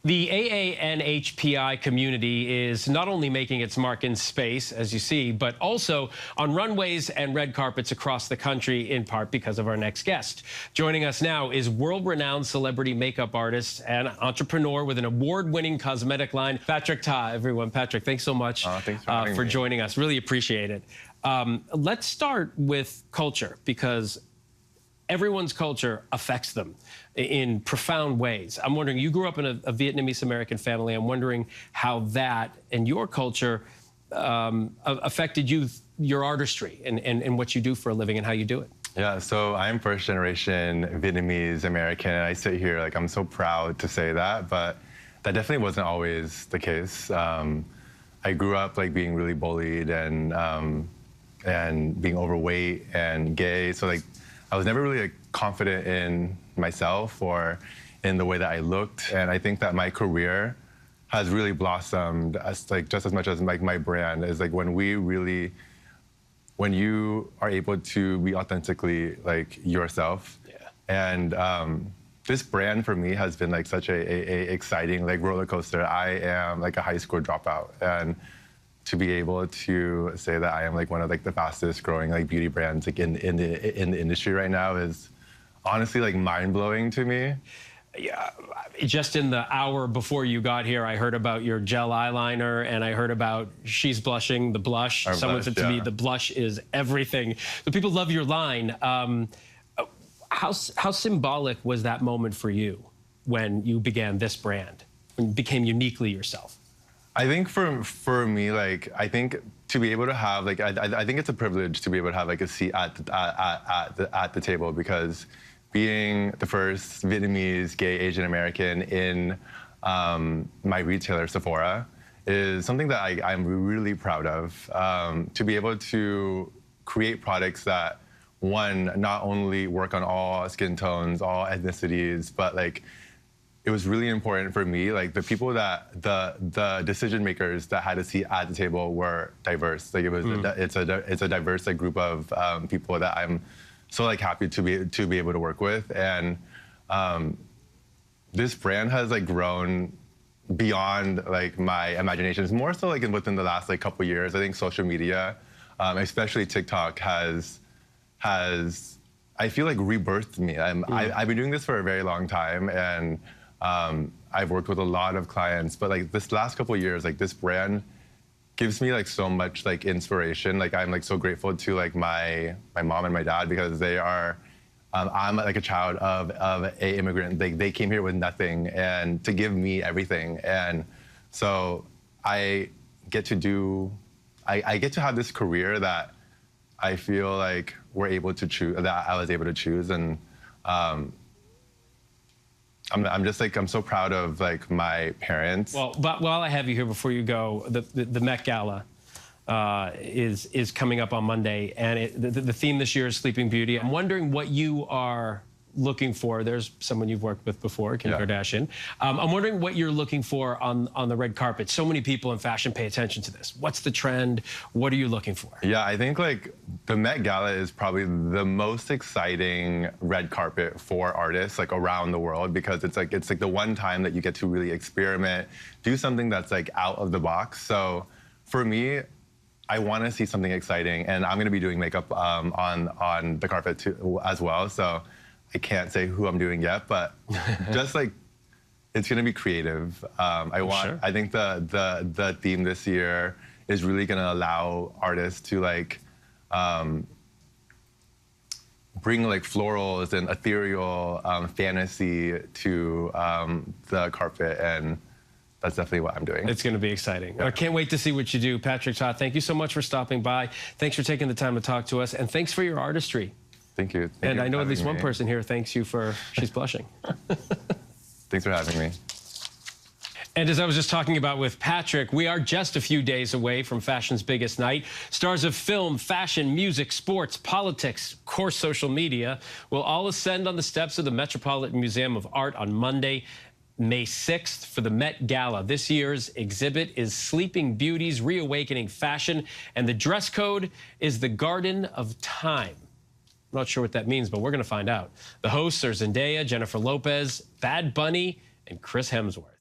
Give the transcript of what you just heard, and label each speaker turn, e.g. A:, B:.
A: The AANHPI community is not only making its mark in space, as you see, but also on runways and red carpets across the country, in part because of our next guest. Joining us now is world-renowned celebrity makeup artist and entrepreneur with an award-winning cosmetic line, Patrick Ta, everyone. Patrick, thanks so much
B: for
A: joining us. Really appreciate it. Let's start with culture, because everyone's culture affects them in profound ways. I'm wondering, you grew up in a Vietnamese-American family. I'm wondering how that and your culture affected you, your artistry, and what you do for a living and how you do it.
B: Yeah, so I'm first-generation Vietnamese-American, and I sit here like I'm so proud to say that, but that definitely wasn't always the case. I grew up like being really bullied and being overweight and gay, so like I was never really like, confident in myself or in the way that I looked. And I think that my career has really blossomed as like just as much as like my brand is like when you are able to be authentically like yourself.
A: Yeah.
B: And this brand for me has been like such a exciting like roller coaster. I am like a high school dropout, and to be able to say that I am like one of like the fastest growing like beauty brands like in the industry right now is honestly like mind-blowing to me.
A: Yeah, just in the hour before you got here, I heard about your gel eyeliner, and I heard about She's Blushing, the blush. Someone said to me, the blush is everything. So people love your line. How symbolic was that moment for you when you began this brand, when you became uniquely yourself?
B: I think for me, like, I think to be able to have, like, I think it's a privilege to be able to have, like, a seat at the table, because being the first Vietnamese, gay, Asian American in my retailer, Sephora, is something that I'm really proud of. To be able to create products that, one, not only work on all skin tones, all ethnicities, but, like, it was really important for me, like the people that the decision makers that had a seat at the table were diverse. Like it was, it's a diverse like group of people that I'm so like happy to be able to work with. And this brand has like grown beyond like my imaginations, more so like within the last like couple years. I think social media, especially TikTok, has I feel like rebirthed me. I've been doing this for a very long time, and I've worked with a lot of clients, but like this last couple of years, like this brand gives me like so much like inspiration. Like I'm like so grateful to like my mom and my dad, because they are, I'm like a child of a immigrant. They came here with nothing and to give me everything. And so I get to have this career that I feel like we're able to choose, that I was able to choose. And I'm just like, I'm so proud of like my parents.
A: Well, but while I have you here, before you go, the Met Gala is coming up on Monday, and the theme this year is Sleeping Beauty. I'm wondering what you are looking for. There's someone you've worked with before, Kim Kardashian. I'm wondering what you're looking for on the red carpet. So many people in fashion pay attention to this. What's the trend? What are you looking for?
B: Yeah, I think like the Met Gala is probably the most exciting red carpet for artists like around the world, because it's like the one time that you get to really experiment, do something that's like out of the box. So for me, I want to see something exciting, and I'm going to be doing makeup on the carpet too, as well. So I can't say who I'm doing yet, but just like, it's gonna be creative. I think the theme this year is really gonna allow artists to like bring like florals and ethereal fantasy to the carpet, and that's definitely what I'm doing.
A: It's going to be exciting. I can't wait to see what you do. Patrick Ta, thank you so much for stopping by. Thanks for taking the time to talk to us, and thanks for your artistry.
B: Thank you.
A: And I know at least one person here thanks you for She's Blushing.
B: Thanks for having me.
A: And as I was just talking about with Patrick, we are just a few days away from fashion's biggest night. Stars of film, fashion, music, sports, politics, of course, social media will all ascend on the steps of the Metropolitan Museum of Art on Monday, May 6th, for the Met Gala. This year's exhibit is Sleeping Beauties, Reawakening Fashion, and the dress code is the Garden of Time. I'm not sure what that means, but we're going to find out. The hosts are Zendaya, Jennifer Lopez, Bad Bunny, and Chris Hemsworth.